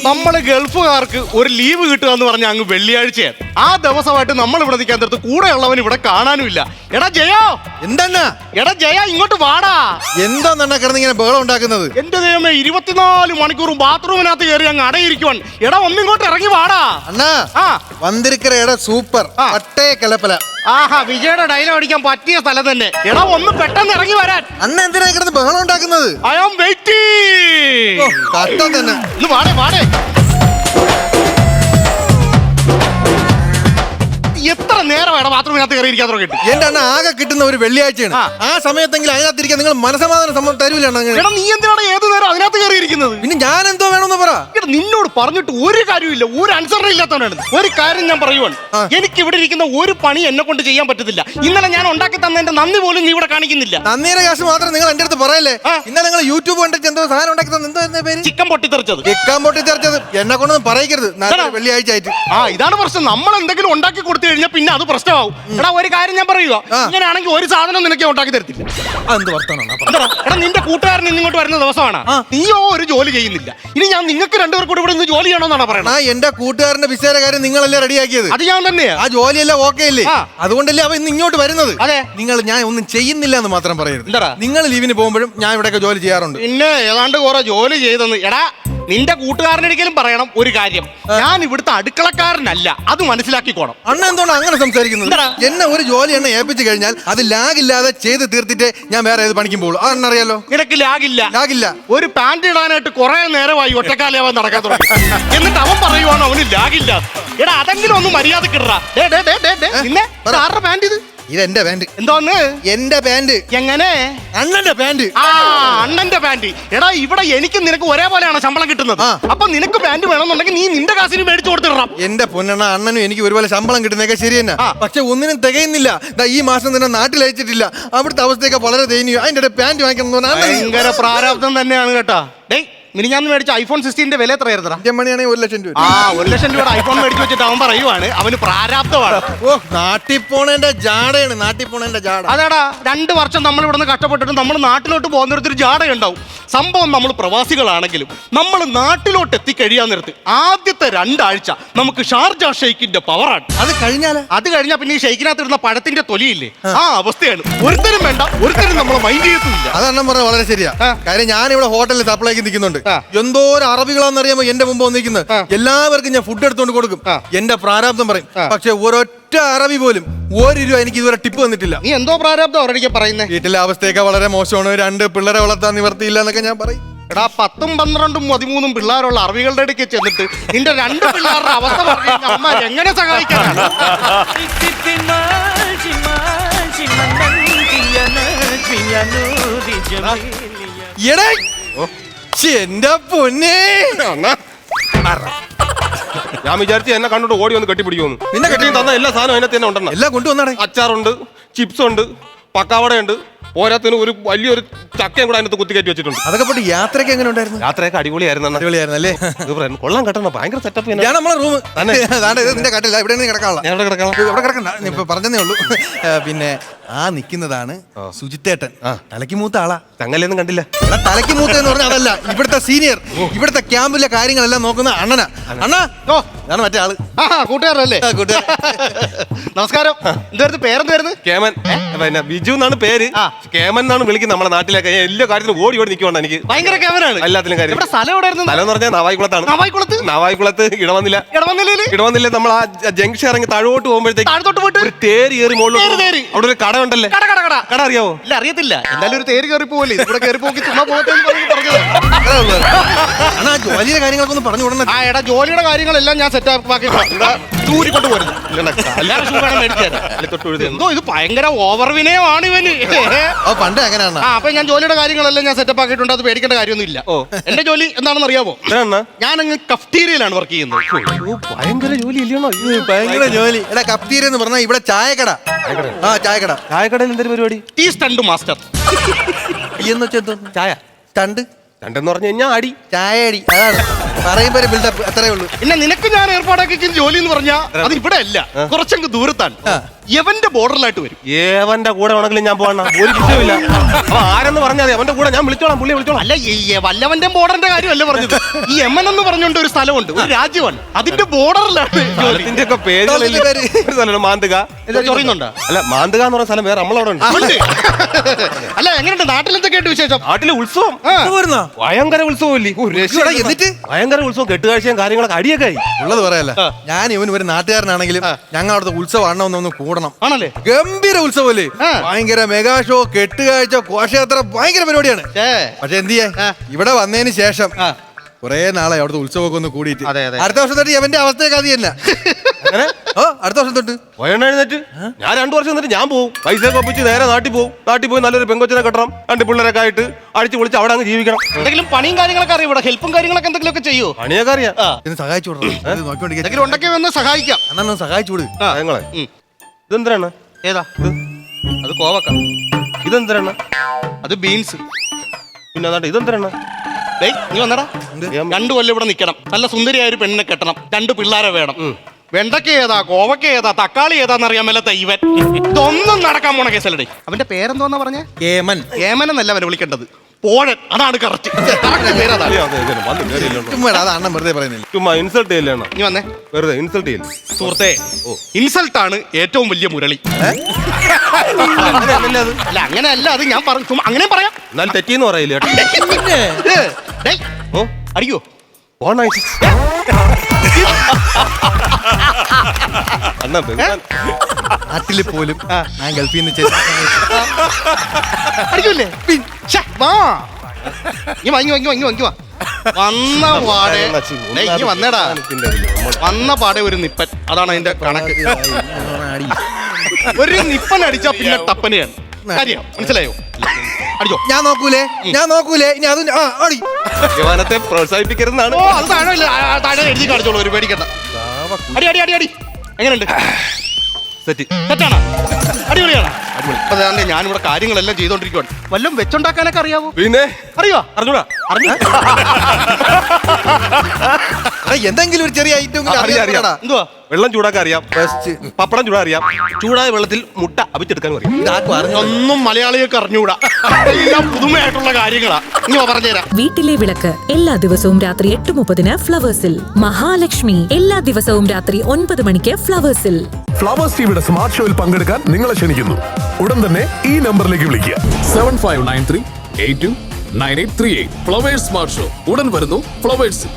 നമ്മള് ഗൾഫുകാർക്ക് ഒരു ലീവ് കിട്ടുക എന്ന് പറഞ്ഞ അങ്ങ് വെള്ളിയാഴ്ചയാണ്. ആ ദിവസമായിട്ട് നമ്മൾ ഇവിടെ നിൽക്കാൻ തീർത്ത് കൂടെയുള്ളവൻ ഇവിടെ കാണാനുമില്ല. എടാ ജയോ, എന്താ എടാ ജയ, ഇങ്ങോട്ട് വാടാ. എന്താ കിടന്ന് ഇങ്ങനെ ബഹളം ഉണ്ടാക്കുന്നത്? എന്റെ ദൈവമേ, 24 മണിക്കൂറും ബാത്റൂമിനകത്ത് കയറി അങ്ങ് അടയിരിക്കുവാൻ. എടാ ഒന്നിങ്ങോട്ട് ഇറങ്ങി വാടാ. അണ്ണാ വന്നിരിക്കറ എടാ സൂപ്പർ പട്ടേ കലപ്പല. ആഹാ, വിജയുടെ ഡയലോഗ് അടിക്കാൻ പറ്റിയ സ്ഥലം തന്നെ. എടാ ഒന്ന് പെട്ടെന്ന് ഇറങ്ങി വരാൻ. അണ്ണ എന്തിനാ കിടന്ന് ബഹളം ഉണ്ടാക്കുന്നത്? I am waiting. കഷ്ടം തന്നെ. ഒന്ന് വാടേ വാടേ. എത്ര നേരമാണ് ബാത്റൂമിനകത്ത് കയറി ഇരിക്കാൻ തുടങ്ങിയിട്ട്? എന്റെ അണ്ണ ആകെ കിട്ടുന്ന ഒരു വെള്ളിയാഴ്ചയാണ്. ആ സമയത്തെങ്കിലും അതിനകത്തിരിക്കാൻ നിങ്ങൾ മനസമാധാനം തരൂല. എടാ നീ എന്തിനാണ് ഏത് നേരം അതിനകത്ത് കയറി ഇരിക്കുന്നത്? പിന്നെ ഞാൻ എന്തോ വേണമെന്ന് പറ. എടാ നിന്നോട് പറഞ്ഞിട്ട് ഒരു കാര്യമില്ല, ഒരു അനുസരണ ഇല്ലാത്തവനാണ്. ഒരു കാര്യം ഞാൻ പറയുവാണ്, എനിക്ക് ഇവിടെ ഇരിക്കുന്ന ഒരു പണി എന്നെ കൊണ്ട് ചെയ്യാൻ പറ്റത്തില്ല. ഇന്നലെ ഞാൻ ഉണ്ടാക്കി തന്നതിന്റെ നന്ദി പോലും നീ ഇവിടെ കാണിക്കുന്നില്ല. നന്ദിയുടെ കാശ് മാത്രം നിങ്ങൾ എന്റെ അടുത്ത് പറയല്ലേ. ഇന്നലെ നിങ്ങൾ യൂട്യൂബ് കണ്ടിട്ട് എന്തോ സാധനം ഉണ്ടാക്കി തന്നെ. എന്തോ പേര്? ചിക്കൻ പൊട്ടിത്തെറിച്ചത്. ചിക്കൻ പൊട്ടിത്തെറിച്ചത് എന്നെ കൊണ്ടൊന്നും പറയിക്കരുത്. വെള്ളിയാഴ്ച ആയിട്ട് ഇതാണ് പ്രശ്നം. നമ്മൾ എന്തെങ്കിലും ഉണ്ടാക്കി കൊടുത്തു കഴിഞ്ഞാൽ പിന്നെ അത് പ്രശ്നമാവും. എടാ ഒരു കാര്യം ഞാൻ പറയുക, ഇങ്ങനെയാണെങ്കിൽ ഒരു സാധനം നിനക്ക് ഉണ്ടാക്കി തരത്തില്ല. എടാ നിന്റെ കൂട്ടുകാരൻ ഇങ്ങോട്ട് വരുന്ന ദിവസമാണ്, നീയോ ഒരു ജോലി ചെയ്യുന്നില്ല. ഇനി ഞാൻ നിങ്ങൾക്ക് രണ്ടുപേർ കൂടി ഇവിടെ നിന്ന് ജോലി ചെയ്യണമെന്നാണ് പറയുന്നത്. എന്റെ കൂട്ടുകാരന്റെ വിസയുടെ കാര്യം നിങ്ങളല്ലേ റെഡിയാക്കിയത്? അത് ഞാൻ തന്നെയാ. ആ ജോലിയെല്ലാം ഓക്കെ അല്ലേ? അതുകൊണ്ടല്ലേ അവ ഇന്ന് ഇങ്ങോട്ട് വരുന്നത്. അതെ, നിങ്ങൾ ഞാൻ ഒന്നും ചെയ്യുന്നില്ല എന്ന് മാത്രം പറയരുത്. നിങ്ങൾ ലീവിന് പോകുമ്പോഴും ഞാൻ ഇവിടെയൊക്കെ ജോലി ചെയ്യാറുണ്ട്. പിന്നെ ഏതാണ്ട് കുറെ ജോലി ചെയ്തെന്ന്. എടാ നിന്റെ കൂട്ടുകാരനൊരിക്കലും പറയണം ഒരു കാര്യം, ഞാൻ ഇവിടുത്തെ അടുക്കളക്കാരനല്ല, അത് മനസ്സിലാക്കിക്കോണം. അണ്ണ എന്താണ് അങ്ങനെ സംസാരിക്കുന്നത്? എന്നെ ഒരു ജോലി എന്നെ ഏൽപ്പിച്ചു കഴിഞ്ഞാൽ അത് ലാഗില്ലാതെ ചെയ്ത് തീർത്തിട്ട് ഞാൻ വേറെ ഏത് പണിക്കും പോകുള്ളൂ. അതെന്നറിയാലോ. നിനക്ക് ലാഗില്ല. ഒരു പാന്റ് ഇടാനായിട്ട് കുറെ നേരമായി ഒറ്റക്കാലാവാൻ നടക്കാൻ തുടങ്ങി. എന്നിട്ട് അവൻ പറയുവാണ് അവന് ലാഗില്ല. എടാ അതെങ്കിലും ഒന്ന് മര്യാദക്ക് ഇടാ. പിന്നെ ആരുടെ പാന്റ് ഇത്? ഇതെന്റെ പാന്റ്. എന്തോന്ന്? എന്റെ പാന്റ്. എങ്ങനെ? അണ്ണന്റെ പാന്റ്. അണ്ണന്റെ പാന്റ്. എടാ ഇവിടെ എനിക്ക് നിനക്ക് ഒരേപോലെയാണ് ശമ്പളം കിട്ടുന്നത്. അപ്പൊ നിനക്ക് പാന്റ് വേണമെന്നുണ്ടെങ്കിൽ നീ നിന്റെ കാശിന് മേടിച്ചു കൊടുത്തിടാം. എന്റെ പൊന്നെണ്ണ, അണ്ണനും എനിക്ക് ഒരുപോലെ ശമ്പളം കിട്ടുന്നതൊക്കെ ശരി തന്നെ. പക്ഷെ ഒന്നിനും തികയുന്നില്ല. ഈ മാസം തന്നെ നാട്ടിൽ അയച്ചിട്ടില്ല. അവിടുത്തെ അവസ്ഥയൊക്കെ വളരെ ദയനീയം. അതിന്റെ പാന്റ് വാങ്ങിക്കണം. ഭയങ്കര പ്രാരാബ്ദം തന്നെയാണ് കേട്ടാ. ഞാൻ മേടിച്ച ഐഫോൺ 16 വില എത്രയായിരുന്നു? 1 ലക്ഷം രൂപ. 1 ലക്ഷം രൂപയുടെ ഐഫോൺ മേടിച്ചു വെച്ചിട്ട് അവൻ പറയുവാണ് അവന് പ്രാരാബ്ദമാണ്. നാട്ടിൽ പോണേന്റെ ജാടയാണ്. നാട്ടിൽ പോണേന്റെ ജാട. അതാടാ, 2 വർഷം നമ്മൾ ഇവിടുന്ന് കഷ്ടപ്പെട്ടിട്ട് നമ്മൾ നാട്ടിലോട്ട് പോകുന്നിടത്തൊരു ജാടയുണ്ടാവും. സംഭവം നമ്മൾ പ്രവാസികളാണെങ്കിലും നമ്മൾ നാട്ടിലോട്ട് എത്തിക്കഴിയാൻ നിർത്തി ആദ്യത്തെ 2 ആഴ്ച നമുക്ക് ഷാർജ ഷെയ്ക്കിന്റെ പവറാണ്. അത് കഴിഞ്ഞാൽ പിന്നെ ഈ ഷെയ്ക്കിനകത്ത് ഇടുന്ന പഴത്തിന്റെ തൊലിയില്ലേ, ആ അവസ്ഥയാണ്. ഒരുത്തരും വേണ്ട, ഒരുത്തരും നമ്മളെ മൈൻഡ് ചെയ്യത്തില്ല. അതെണ്ണം പറഞ്ഞ വളരെ ശരിയാ. കാര്യം ഞാൻ ഇവിടെ ഹോട്ടലിൽ സപ്ലൈക്ക് നിൽക്കുന്നുണ്ട്. എന്തോ ഒരു അറബികളാണെന്നറിയാമോ എന്റെ മുമ്പ് വന്നിരിക്കുന്നത്. എല്ലാവർക്കും ഞാൻ ഫുഡ് എടുത്തോണ്ട് കൊടുക്കും. എന്റെ പ്രാരാബ്ദം പറയും. പക്ഷെ ഒരൊറ്റ അറബി പോലും 1 രൂപ എനിക്ക് ഇതുവരെ ടിപ്പ് തന്നിട്ടില്ല. നീ എന്തോ പ്രാരാബ്ദം അവരുടെ പറയുന്നത്? വീട്ടിലെ അവസ്ഥയൊക്കെ വളരെ മോശമാണ്. 2 പിള്ളേരെ വളർത്താൻ നിവർത്തിയില്ല എന്നൊക്കെ ഞാൻ പറയും. എടാ 10, 12, 13 പിള്ളേരുള്ള അറബികളുടെ ഇടയ്ക്ക് ചെന്നിട്ട് നിന്റെ 2 പിള്ളേരുടെ അവസ്ഥ പറഞ്ഞു അമ്മ എങ്ങനെ സഹായിക്കാനാണ്? എന്റെ പൊന്നേ, ഞാൻ വിചാരിച്ചു എന്നെ കണ്ടോട്ട് ഓടി വന്ന് കെട്ടിപ്പിടിക്കുമെന്ന്. പിന്നെ കെട്ടി തന്ന എല്ലാ സാധനവും അതിനകത്ത് തന്നെ ഉണ്ടെന്ന്. എല്ലാം കൊണ്ടുവന്നാടേ. അച്ചാറുണ്ട്, ചിപ്സ് ഉണ്ട്, പക്കാവടയുണ്ട്, പോരാത്തിന് ഒരു വലിയൊരു ചക്കയും കൂടെ അതിനകത്ത് കുത്തിക്കയറ്റി വെച്ചിട്ടുണ്ട്. അതൊക്കെ പോട്ട് യാത്രയ്ക്ക് എങ്ങനെ ഉണ്ടായിരുന്നു? യാത്രയൊക്കെ അടിപൊളിയായിരുന്നു. അടിപൊളിയായിരുന്നല്ലേ? കൊള്ളാൻ കെട്ടണം, ഭയങ്കര സെറ്റപ്പ്. ഞാൻ നമ്മളെ റൂം നിന്റെ കട്ടില്ല, ഇവിടെ കിടക്കാനുള്ള. ഞാൻ ഇവിടെ കിടക്കാം. ഇവിടെ കിടക്കണ്ട, ഇപ്പൊ പറഞ്ഞതേ ഉള്ളൂ. പിന്നെ ആ നിക്കുന്നതാണ് സുജിത്തേട്ടൻ. തലയ്ക്ക് മൂത്ത ആളാ. ചങ്ങലൊന്നും കണ്ടില്ല. തലയ്ക്ക് മൂത്ത എന്ന് പറഞ്ഞാൽ അതല്ല, ഇവിടുത്തെ സീനിയർ. ഇവിടുത്തെ ക്യാമ്പിലെ കാര്യങ്ങളെല്ലാം നോക്കുന്ന അണ്ണനാ. അണ്ണാ ഞാൻ മറ്റേ ആള്. കൂട്ടുകാരല്ലേ? നമസ്കാരം. എന്തായിരുന്നു പേരെന്തായിരുന്നു? കേമൻ. പിന്നെ ബിജു എന്നാണ് പേര്. കേമൻ എന്നാണ് വിളിക്കുന്നത് നമ്മുടെ നാട്ടിലൊക്കെ. എല്ലാ കാര്യത്തിലും ഓടി നിൽക്കുവാണ്. എനിക്ക് ഭയങ്കര കേമനാണ് എല്ലാത്തിലും കാര്യം. സ്ഥലം എവിടെയായിരുന്നു? സ്ഥലം എന്ന് പറഞ്ഞാൽ നാവായിക്കുളത്താണ്. നാവായിക്കുളത്ത് ഇടവന്നില്ല നമ്മൾ ആ ജംഗ്ഷൻ ഇറങ്ങി താഴോട്ട് പോകുമ്പോഴത്തേക്ക് ഒരു തേര് കയറി മുകളിലോട്ട് അവിടെ ഒരു കട ഉണ്ടല്ലേ. കട അറിയാവോ? ഇല്ല, അറിയത്തില്ല. എന്തായാലും ഒരു തേര് കയറി പോകല്ലേ, ഇവിടെ കയറി പോക്കി ചുമ്മാ പോകട്ടെ പറഞ്ഞത്. ജോലിയുടെ കാര്യങ്ങളൊക്കെ ഒന്ന് പറഞ്ഞു കൊടുക്കണം. എടാ ജോലിയുടെ കാര്യങ്ങളെല്ലാം ഞാൻ സെറ്റ് ആക്കി ചൂരിക്കൊണ്ട് പോരുന്നു. എന്തോ ഇത് ഭയങ്കര ഓവർ വിനയമാണ് ഇവന്. പണ്ട് എങ്ങനെയാണ്? അപ്പൊ ഞാൻ ജോലിയുടെ കാര്യങ്ങളെല്ലാം ഞാൻ സെറ്റപ്പ് ആക്കിയിട്ടുണ്ട്. അത് പേടിക്കേണ്ട കാര്യമൊന്നും ഇല്ല. എന്റെ ജോലി എന്താണെന്ന് അറിയാമോ? ഞാൻ അങ്ങ് കഫ്റ്റീരിയയിലാണ് വർക്ക് ചെയ്യുന്നത്. ഭയങ്കര ജോലി ഇല്ലയോ? ഭയങ്കര ജോലി. എടാ കഫ്റ്റീരിയ എന്ന് പറഞ്ഞാൽ ഇവിടെ ചായക്കട. ചായക്കടയിൽ എന്തൊരു പരിപാടി? Tea stunt master. എന്ന് വെച്ചാൽ ചായ സ്റ്റണ്ട്. സ്റ്റണ്ടെന്ന് പറഞ്ഞു കഴിഞ്ഞാൽ അടി, ചായ അടി. അതാണ് പറയുമ്പോ ബിൽഡപ്പ്. അത്രേ ഉള്ളൂ. പിന്നെ നിനക്ക് ഞാൻ ഏർപ്പാടാക്കി ജോലി എന്ന് പറഞ്ഞാൽ അത് ഇവിടെ അല്ല, കുറച്ചങ്ങ് ദൂരത്താണ്. എവന്റെ ബോർഡറിലായിട്ട് വരും. ഏവന്റെ കൂടെ വേണമെങ്കിലും ഞാൻ പോകണം, ഒരു വിഷയമില്ല. അപ്പൊ ആരെന്ന് പറഞ്ഞാൽ അവന്റെ കൂടെ ഞാൻ വിളിച്ചോളാം, പുള്ളിയെ വിളിച്ചോളാം. അല്ല, ഈ വല്ലവന്റെ ബോർഡറിന്റെ കാര്യമല്ല പറഞ്ഞത്. ഈ യമൻ എന്ന് പറഞ്ഞുകൊണ്ട് ഒരു സ്ഥലമുണ്ട്, ഒരു രാജ്യമാണ്, അതിന്റെ ബോർഡറിലാണ്. സ്ഥലത്തിന്റെ ഒക്കെ പേരുകളില്ല. ഒരു സ്ഥലമാണ് മാന്തുക. ചൊറിയുന്നുണ്ടോ? അല്ല, മാന്തുക എന്ന് പറയുന്ന സ്ഥലം വേറെ നമ്മളവിടെ ഉണ്ട്. അല്ല, എങ്ങനെയുണ്ട് നാട്ടിലെന്തൊക്കെയായിട്ട് വിശേഷം? നാട്ടിലെ ഉത്സവം ഭയങ്കര ഉത്സവമില്ലേ? എന്നിട്ട് ഭയങ്കര ഉത്സവം, കെട്ടുകാഴ്ചയും കാര്യങ്ങളൊക്കെ അടിയൊക്കെ ആയി. ഉള്ളത് പറയല്ല, ഞാൻ ഇവൻ ഒരു നാട്ടുകാരനാണെങ്കിലും ഞങ്ങൾ അവിടുത്തെ ഉത്സവം അണ്ണൊന്ന് കൂടണം. ആണല്ലേ? ഗംഭീര ഉത്സവല്ലേ, ഭയങ്കര മെഗാ ഷോ, കെട്ടുകാഴ്ച, ഘോഷയാത്ര, ഭയങ്കര പരിപാടിയാണ്. പക്ഷെ എന്ത് ചെയ്യാ, ഇവിടെ വന്നതിന് ശേഷം കുറെ നാളെ അവിടുത്തെ ഉത്സവമൊക്കെ ഒന്ന് കൂടിയിട്ട് അടുത്ത വർഷം തൊട്ട് എവന്റെ അവസ്ഥയൊക്കെ അത് തന്നെ. അടുത്ത വർഷം തൊട്ട് എഴുന്നേറ്റ് ഞാൻ 2 വർഷം എന്നിട്ട് ഞാൻ പോകും, പൈസ ഒപ്പിച്ച് നേരെ നാട്ടിൽ പോകും. നാട്ടിൽ പോയി നല്ലൊരു പെങ്കൊച്ചിനെ കെട്ടണം, 2 പിള്ളേരൊക്കെ ആയിട്ട് അടിച്ചു പൊളിച്ച് അവിടെ അങ്ങ് ജീവിക്കണം. എന്തെങ്കിലും പണിയും കാര്യങ്ങളൊക്കെ അറിയാം, ഇവിടെ ഹെൽപ്പും കാര്യങ്ങളൊക്കെ എന്തെങ്കിലുമൊക്കെ ചെയ്യോ? പണിയൊക്കെ അറിയാം. സഹായിച്ചു എന്തെങ്കിലും ഉണ്ടെങ്കിൽ വന്ന് സഹായിക്കാം. അണ്ണ സഹായിച്ചു കൊടു. ഞങ്ങളെ ഇതെന്തിനാണ്? ഏതാ അത്? കോവക്ക. ഇതെന്തിനാണ്? അത് ബീൻസ്. പിന്നെ അതാണ്ട് ഇതെന്തിനാണ്? നീ വന്നടാ, 2 കൊല്ലം ഇവിടെ നിൽക്കണം, നല്ല സുന്ദരിയായ ഒരു പെണ്ണിനെ കെട്ടണം, 2 പിള്ളേരെ വേണം. വെണ്ടക്ക ഏതാ, കോവക്ക ഏതാ, തക്കാളി ഏതാന്നറിയാൻ മേലത്ത ഇവൻ ഇതൊന്നും നടക്കാൻ പോണ കേസല്ലേ. അവന്റെ പേരെന്തോന്നാ പറഞ്ഞ? ഏമൻ. ഏമൻ എന്നല്ല അവനെ വിളിക്കേണ്ടത്, പോഴൻ. അതാണ് കറക്റ്റ് പേരതാ. അത് അണ്ണൻ വെറുതെ പറയുന്നില്ല. ചുമ്മാ ഇൻസൾട്ട് ചെയ്യല്ലേ? നീ വന്നേ, വെറുതെ ഇൻസൾട്ട് ചെയ്യില്ല സുഹൃത്തെ. ഇൻസൾട്ടാണ് ഏറ്റവും വലിയ മുരളി. അല്ല, അങ്ങനെയല്ല, അത് ഞാൻ പറഞ്ഞു, അങ്ങനെ പറയാം. എന്നാൽ തെറ്റിന്ന് പറയില്ല. അടിയോ നാട്ടില് പോലും ഞാൻ ഗൾഫിൽ നിന്ന് അടിക്കൂല്ലേ? വന്നേടാ, വന്ന പാടെ ഒരു നിപ്പൻ. അതാണ് അതിന്റെ കണക്ക്. ഒരു നിപ്പൻ അടിച്ചാ പിന്നെ ടപ്പനെയാണ് കാര്യം, മനസ്സിലായോ? അടിച്ചോ. ഞാൻ നോക്കൂലേ ഇനി അതും അടി. യവനത്തെ പ്രോത്സാഹിപ്പിക്കരുതെന്നാണ്. ഓ, അത് താഴെ എഴുതി കാണിച്ചോളൂ, ഒരു പേടിക്കണ്ട. അടി അടി അടി അടി. എങ്ങനെയുണ്ട്? സെറ്റാണോ? അടിപൊളിയാണ്. അപ്പൊ ഞാനിവിടെ കാര്യങ്ങളെല്ലാം ചെയ്തോണ്ടിരിക്കുവാണ്. വല്ലതും വെച്ചുണ്ടാക്കാനൊക്കെ അറിയാവോ? പിന്നെ അറിയോ? അറിഞ്ഞൂടാ. എന്തെങ്കിലും ഒരു ചെറിയ ഐറ്റം എന്തുവാ? വെള്ളം ചൂടാക്കാൻ അറിയാം, പപ്പടം ചൂടാൻ അറിയാം, ചൂടായ വെള്ളത്തിൽ മുട്ട അവിച്ചെടുക്കാനും അറിയാം. ഒന്നും മലയാളികൾക്ക് അറിഞ്ഞൂടാ, എല്ലാം പുതുമയായിട്ടുള്ള കാര്യങ്ങളാ. ഇനി പറഞ്ഞുതരാം. വീട്ടിലെ വിളക്ക് എല്ലാ ദിവസവും രാത്രി 8:30 ഫ്ലവേഴ്സിൽ. മഹാലക്ഷ്മി എല്ലാ ദിവസവും രാത്രി 9 മണിക്ക് ഫ്ലവേഴ്സിൽ. ഫ്ലവേഴ്സ് ടിവിയുടെ സ്മാർട്ട് ഷോയിൽ പങ്കെടുക്കാൻ നിങ്ങളെ ക്ഷണിക്കുന്നു. ഉടൻ തന്നെ ഈ നമ്പറിലേക്ക് വിളിക്കുക 7593829838. ഫ്ലവേഴ്സ് സ്മാർട്ട് ഷോ ഉടൻ വരുന്നു ഫ്ലവേഴ്സ്.